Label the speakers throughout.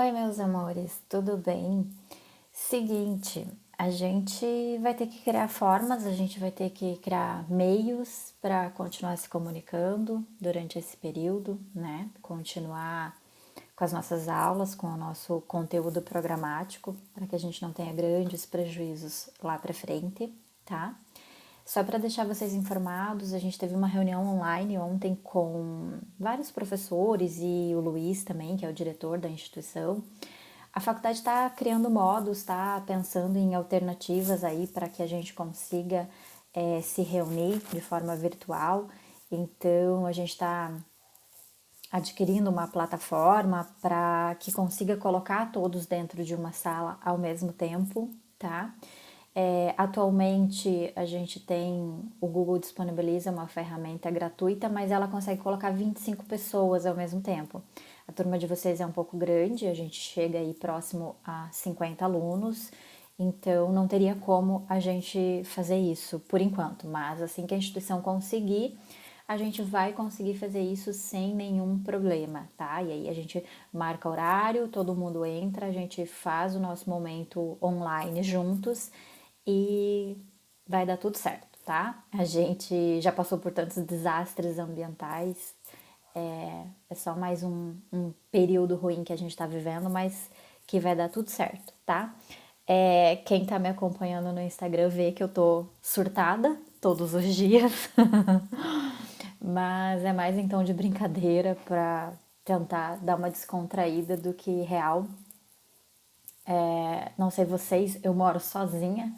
Speaker 1: Oi, meus amores, tudo bem? Seguinte, a gente vai ter que criar formas, a gente vai ter que criar meios para continuar se comunicando durante esse período, né? Continuar com as nossas aulas, com o nosso conteúdo programático, para que a gente não tenha grandes prejuízos lá para frente, tá? Só para deixar vocês informados, a gente teve uma reunião online ontem com vários professores e o Luiz também, que é o diretor da instituição. A faculdade está criando modos, está pensando em alternativas aí para que a gente consiga se reunir de forma virtual. Então, a gente está adquirindo uma plataforma para que consiga colocar todos dentro de uma sala ao mesmo tempo, tá? Atualmente a gente tem, o Google disponibiliza uma ferramenta gratuita, mas ela consegue colocar 25 pessoas ao mesmo tempo. A turma de vocês é um pouco grande, a gente chega aí próximo a 50 alunos, então não teria como a gente fazer isso por enquanto, mas assim que a instituição conseguir, a gente vai conseguir fazer isso sem nenhum problema, tá? E aí a gente marca horário, todo mundo entra, a gente faz o nosso momento online juntos e vai dar tudo certo, tá? A gente já passou por tantos desastres ambientais, é só mais um período ruim que a gente tá vivendo, mas que vai dar tudo certo, tá? Quem tá me acompanhando no Instagram vê que eu tô surtada todos os dias, mas é mais então de brincadeira pra tentar dar uma descontraída do que real. Não sei vocês, eu moro sozinha,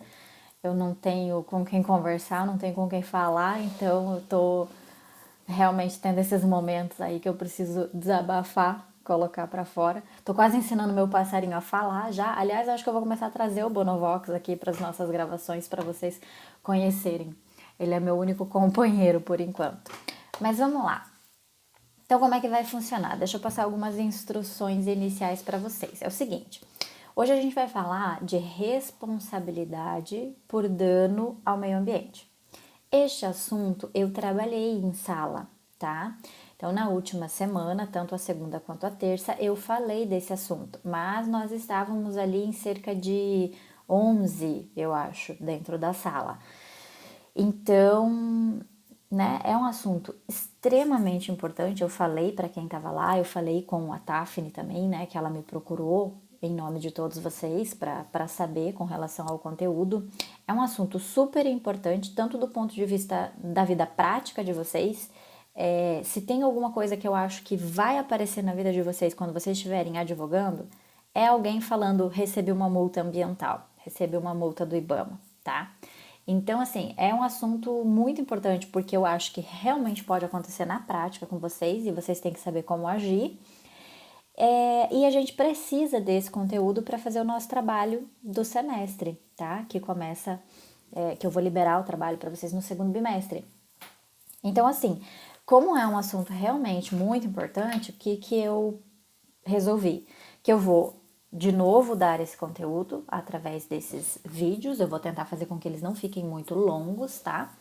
Speaker 1: eu não tenho com quem conversar, não tenho com quem falar, então eu tô realmente tendo esses momentos aí que eu preciso desabafar, colocar pra fora. Tô quase ensinando meu passarinho a falar já. Aliás, acho que eu vou começar a trazer o Bonovox aqui para as nossas gravações para vocês conhecerem. Ele é meu único companheiro por enquanto. Mas vamos lá. Então, como é que vai funcionar? Deixa eu passar algumas instruções iniciais para vocês. É o seguinte: hoje a gente vai falar de responsabilidade por dano ao meio ambiente. Este assunto eu trabalhei em sala, tá? Então, na última semana, tanto a segunda quanto a terça, eu falei desse assunto, mas nós estávamos ali em cerca de 11, eu acho, dentro da sala. Então, né, é um assunto extremamente importante. Eu falei para quem estava lá, eu falei com a Tafne também, né, que ela me procurou em nome de todos vocês para saber com relação ao conteúdo. É um assunto super importante, tanto do ponto de vista da vida prática de vocês. Se tem alguma coisa que eu acho que vai aparecer na vida de vocês quando vocês estiverem advogando, é alguém falando: recebi uma multa ambiental, recebi uma multa do IBAMA, tá? Então, assim, é um assunto muito importante porque eu acho que realmente pode acontecer na prática com vocês e vocês têm que saber como agir. E a gente precisa desse conteúdo para fazer o nosso trabalho do semestre, tá? Que começa, que eu vou liberar o trabalho para vocês no segundo bimestre. Então, assim, como é um assunto realmente muito importante, o que eu resolvi? Que eu vou de novo dar esse conteúdo através desses vídeos. Eu vou tentar fazer com que eles não fiquem muito longos, tá?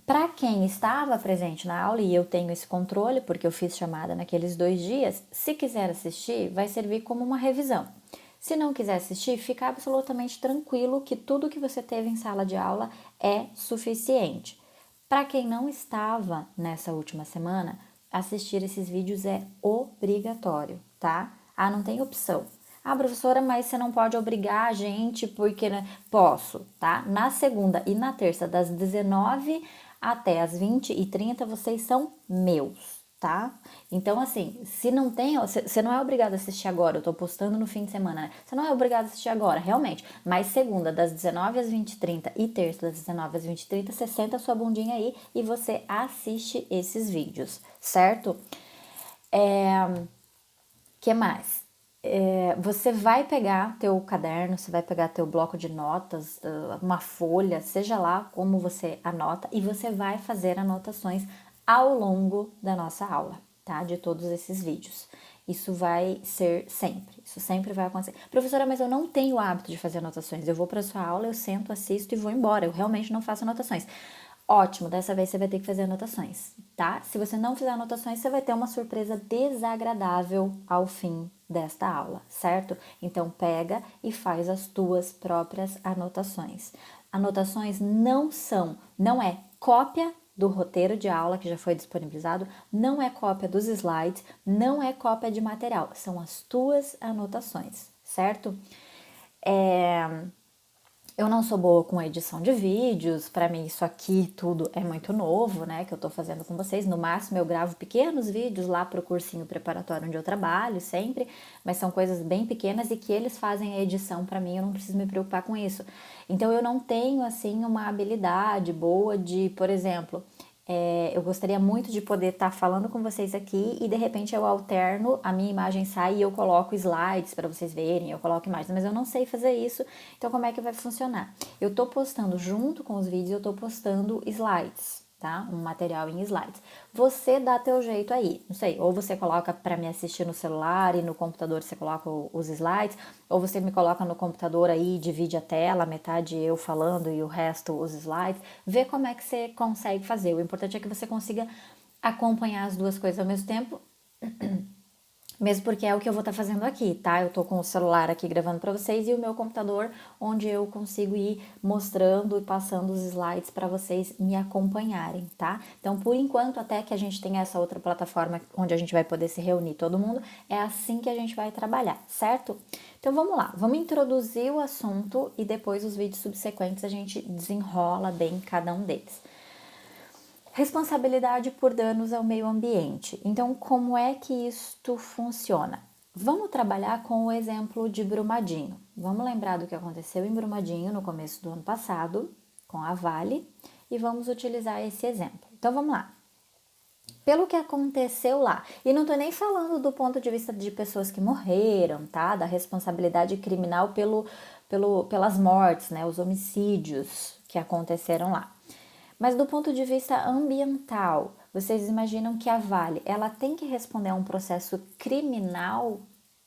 Speaker 1: Para quem estava presente na aula, e eu tenho esse controle porque eu fiz chamada naqueles 2 dias, se quiser assistir, vai servir como uma revisão. Se não quiser assistir, fica absolutamente tranquilo que tudo que você teve em sala de aula é suficiente. Para quem não estava nessa última semana, assistir esses vídeos é obrigatório, tá? Não tem opção. Professora, mas você não pode obrigar a gente porque, né? Posso, tá? Na segunda e na terça, das 19 até as 20h30, vocês são meus, tá? Então, assim, se não tem, você não é obrigado a assistir agora, eu tô postando no fim de semana, né? Você não é obrigado a assistir agora, realmente. Mas segunda, das 19 às 20h30 e terça, das 19 às 20h30, você senta a sua bundinha aí e você assiste esses vídeos, certo? Que mais? Você vai pegar teu caderno, você vai pegar teu bloco de notas, uma folha, seja lá como você anota, e você vai fazer anotações ao longo da nossa aula, tá? De todos esses vídeos. Isso vai ser sempre, isso sempre vai acontecer. Professora, mas eu não tenho o hábito de fazer anotações. Eu vou para sua aula, eu sento, assisto e vou embora. Eu realmente não faço anotações. Ótimo, dessa vez você vai ter que fazer anotações, tá? Se você não fizer anotações, você vai ter uma surpresa desagradável ao fim desta aula, certo? Então pega e faz as tuas próprias anotações. Anotações não é cópia do roteiro de aula que já foi disponibilizado, não é cópia dos slides, não é cópia de material, são as tuas anotações, certo? Eu não sou boa com edição de vídeos, para mim isso aqui tudo é muito novo, né, que eu tô fazendo com vocês. No máximo eu gravo pequenos vídeos lá pro cursinho preparatório onde eu trabalho sempre, mas são coisas bem pequenas e que eles fazem a edição para mim, eu não preciso me preocupar com isso. Então eu não tenho assim uma habilidade boa de, por exemplo, eu gostaria muito de poder estar falando com vocês aqui e de repente eu alterno, a minha imagem sai e eu coloco slides para vocês verem, eu coloco imagens, mas eu não sei fazer isso, então como é que vai funcionar? Eu tô postando junto com os vídeos, eu tô postando slides, tá? Um material em slides. Você dá teu jeito aí, não sei, ou você coloca para me assistir no celular e no computador você coloca os slides, ou você me coloca no computador aí, divide a tela, metade eu falando e o resto os slides, vê como é que você consegue fazer. O importante é que você consiga acompanhar as duas coisas ao mesmo tempo. Mesmo porque é o que eu vou estar fazendo aqui, tá? Eu tô com o celular aqui gravando para vocês e o meu computador onde eu consigo ir mostrando e passando os slides para vocês me acompanharem, tá? Então, por enquanto, até que a gente tenha essa outra plataforma onde a gente vai poder se reunir todo mundo, é assim que a gente vai trabalhar, certo? Então, vamos lá. Vamos introduzir o assunto e depois os vídeos subsequentes a gente desenrola bem cada um deles. Responsabilidade por danos ao meio ambiente. Então, como é que isto funciona? Vamos trabalhar com o exemplo de Brumadinho. Vamos lembrar do que aconteceu em Brumadinho no começo do ano passado, com a Vale, e vamos utilizar esse exemplo. Então, vamos lá. Pelo que aconteceu lá, e não tô nem falando do ponto de vista de pessoas que morreram, tá? Da responsabilidade criminal pelas mortes, né? Os homicídios que aconteceram lá. Mas do ponto de vista ambiental, vocês imaginam que a Vale, ela tem que responder a um processo criminal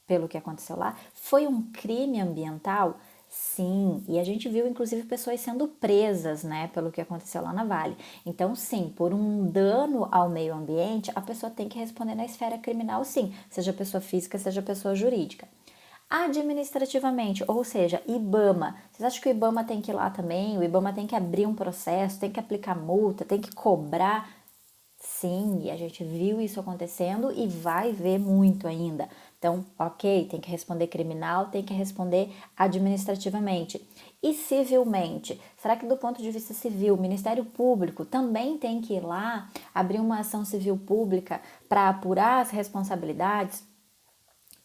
Speaker 1: pelo que aconteceu lá? Foi um crime ambiental? Sim, e a gente viu inclusive pessoas sendo presas, né, pelo que aconteceu lá na Vale. Então, sim, por um dano ao meio ambiente, a pessoa tem que responder na esfera criminal, sim, seja pessoa física, seja pessoa jurídica. Administrativamente, ou seja, IBAMA. Vocês acham que o IBAMA tem que ir lá também? O IBAMA tem que abrir um processo, tem que aplicar multa, tem que cobrar? Sim, e a gente viu isso acontecendo e vai ver muito ainda. Então, ok, tem que responder criminal, tem que responder administrativamente. E civilmente? Será que do ponto de vista civil, o Ministério Público também tem que ir lá abrir uma ação civil pública para apurar as responsabilidades?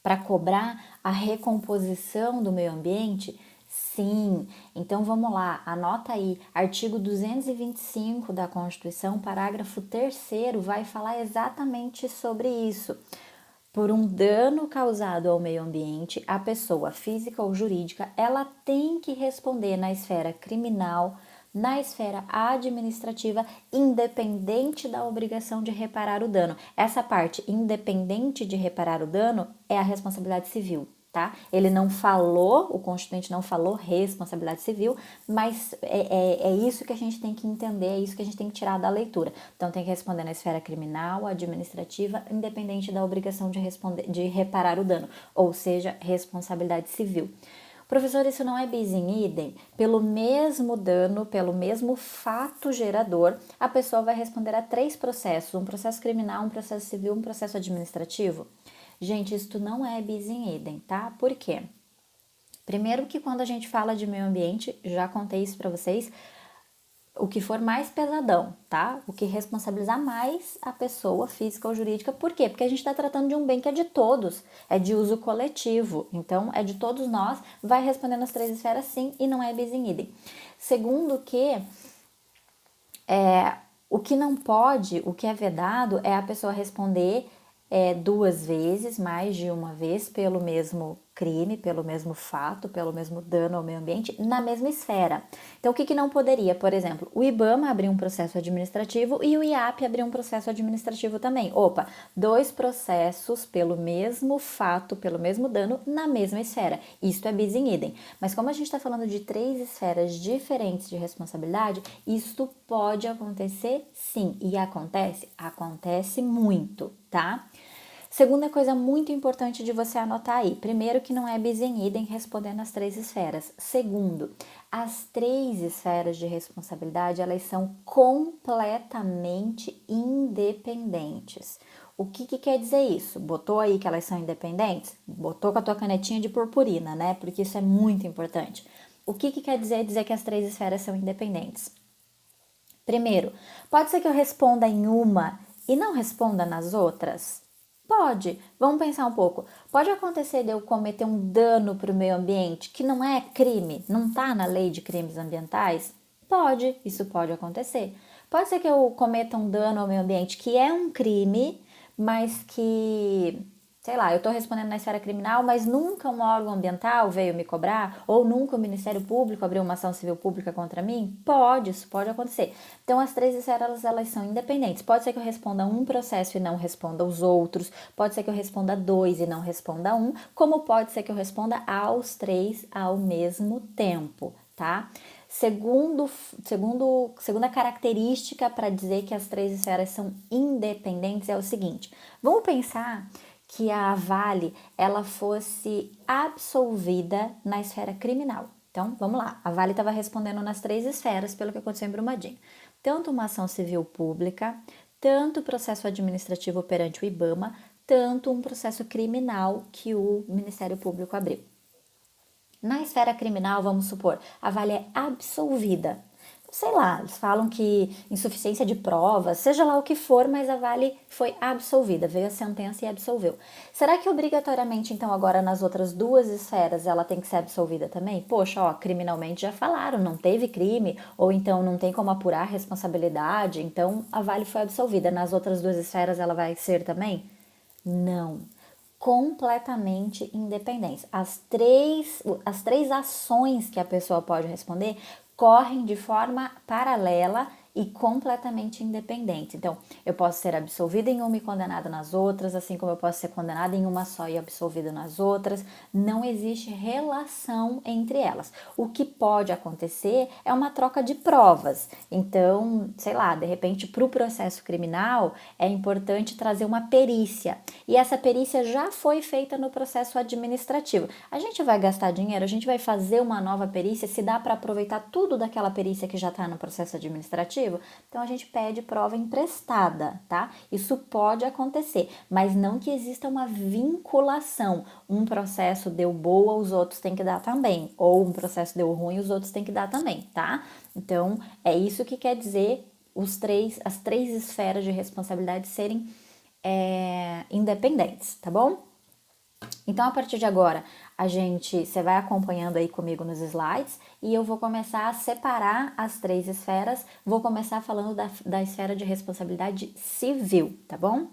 Speaker 1: Para cobrar a recomposição do meio ambiente? Sim. Então vamos lá, anota aí, artigo 225 da Constituição, parágrafo 3º, vai falar exatamente sobre isso. Por um dano causado ao meio ambiente, a pessoa física ou jurídica, ela tem que responder na esfera criminal, na esfera administrativa, independente da obrigação de reparar o dano. Essa parte, independente de reparar o dano, é a responsabilidade civil, tá? Ele não falou, o Constituinte não falou responsabilidade civil, mas é isso que a gente tem que entender, é isso que a gente tem que tirar da leitura. Então tem que responder na esfera criminal, administrativa, independente da obrigação de responder, de reparar o dano, ou seja, responsabilidade civil. Professor, isso não é bis in idem? Pelo mesmo dano, pelo mesmo fato gerador, a pessoa vai responder a 3 processos: um processo criminal, um processo civil, um processo administrativo? Gente, isso não é bis in idem, tá? Por quê? Primeiro que quando a gente fala de meio ambiente, já contei isso para vocês, o que for mais pesadão, tá? O que responsabilizar mais a pessoa física ou jurídica. Por quê? Porque a gente está tratando de um bem que é de todos, é de uso coletivo. Então, é de todos nós, vai responder nas 3 esferas sim e não é bis in idem. Segundo que o que não pode, o que é vedado é a pessoa responder 2 vezes, mais de uma vez, pelo mesmo crime, pelo mesmo fato, pelo mesmo dano ao meio ambiente, na mesma esfera. Então, o que não poderia? Por exemplo, o IBAMA abrir um processo administrativo e o IAP abrir um processo administrativo também. Opa, dois processos pelo mesmo fato, pelo mesmo dano, na mesma esfera. Isto é bis in idem. Mas como a gente está falando de 3 esferas diferentes de responsabilidade, isto pode acontecer sim. E acontece? Acontece muito, tá? Segunda coisa muito importante de você anotar aí. Primeiro, que não é bis in idem respondendo as 3 esferas. Segundo, as 3 esferas de responsabilidade, elas são completamente independentes. O que quer dizer isso? Botou aí que elas são independentes? Botou com a tua canetinha de purpurina, né? Porque isso é muito importante. O que quer dizer que as 3 esferas são independentes? Primeiro, pode ser que eu responda em uma e não responda nas outras? Pode. Vamos pensar um pouco. Pode acontecer de eu cometer um dano para o meio ambiente que não é crime, não está na lei de crimes ambientais? Pode, isso pode acontecer. Pode ser que eu cometa um dano ao meio ambiente que é um crime, mas que, sei lá, eu estou respondendo na esfera criminal, mas nunca um órgão ambiental veio me cobrar, ou nunca o Ministério Público abriu uma ação civil pública contra mim? Pode, isso pode acontecer. Então, as 3 esferas, elas são independentes. Pode ser que eu responda um processo e não responda os outros, pode ser que eu responda 2 e não responda um, como pode ser que eu responda aos 3 ao mesmo tempo, tá? Segunda característica para dizer que as 3 esferas são independentes é o seguinte: vamos pensar que a Vale ela fosse absolvida na esfera criminal. Então, vamos lá. A Vale estava respondendo nas 3 esferas pelo que aconteceu em Brumadinho. Tanto uma ação civil pública, tanto processo administrativo perante o IBAMA, tanto um processo criminal que o Ministério Público abriu. Na esfera criminal, vamos supor, a Vale é absolvida. Sei lá, eles falam que insuficiência de provas, seja lá o que for, mas a Vale foi absolvida, veio a sentença e absolveu. Será que obrigatoriamente, então, agora nas outras 2 esferas ela tem que ser absolvida também? Poxa, ó, criminalmente já falaram, não teve crime, ou então não tem como apurar a responsabilidade, então a Vale foi absolvida. Nas outras 2 esferas ela vai ser também? Não, completamente independentes. As três ações que a pessoa pode responder correm de forma paralela e completamente independente. Então, eu posso ser absolvida em uma e condenada nas outras, assim como eu posso ser condenada em uma só e absolvida nas outras. Não existe relação entre elas. O que pode acontecer é uma troca de provas. Então, sei lá, de repente, para o processo criminal, é importante trazer uma perícia. E essa perícia já foi feita no processo administrativo. A gente vai gastar dinheiro, a gente vai fazer uma nova perícia, se dá para aproveitar tudo daquela perícia que já está no processo administrativo, então a gente pede prova emprestada, tá? Isso pode acontecer, mas não que exista uma vinculação. Um processo deu boa, os outros têm que dar também, ou um processo deu ruim, os outros têm que dar também, tá? Então é isso que quer dizer as 3 esferas de responsabilidade serem independentes, tá bom? Então, a partir de agora, você vai acompanhando aí comigo nos slides e eu vou começar a separar as 3 esferas. Vou começar falando da esfera de responsabilidade civil, tá bom?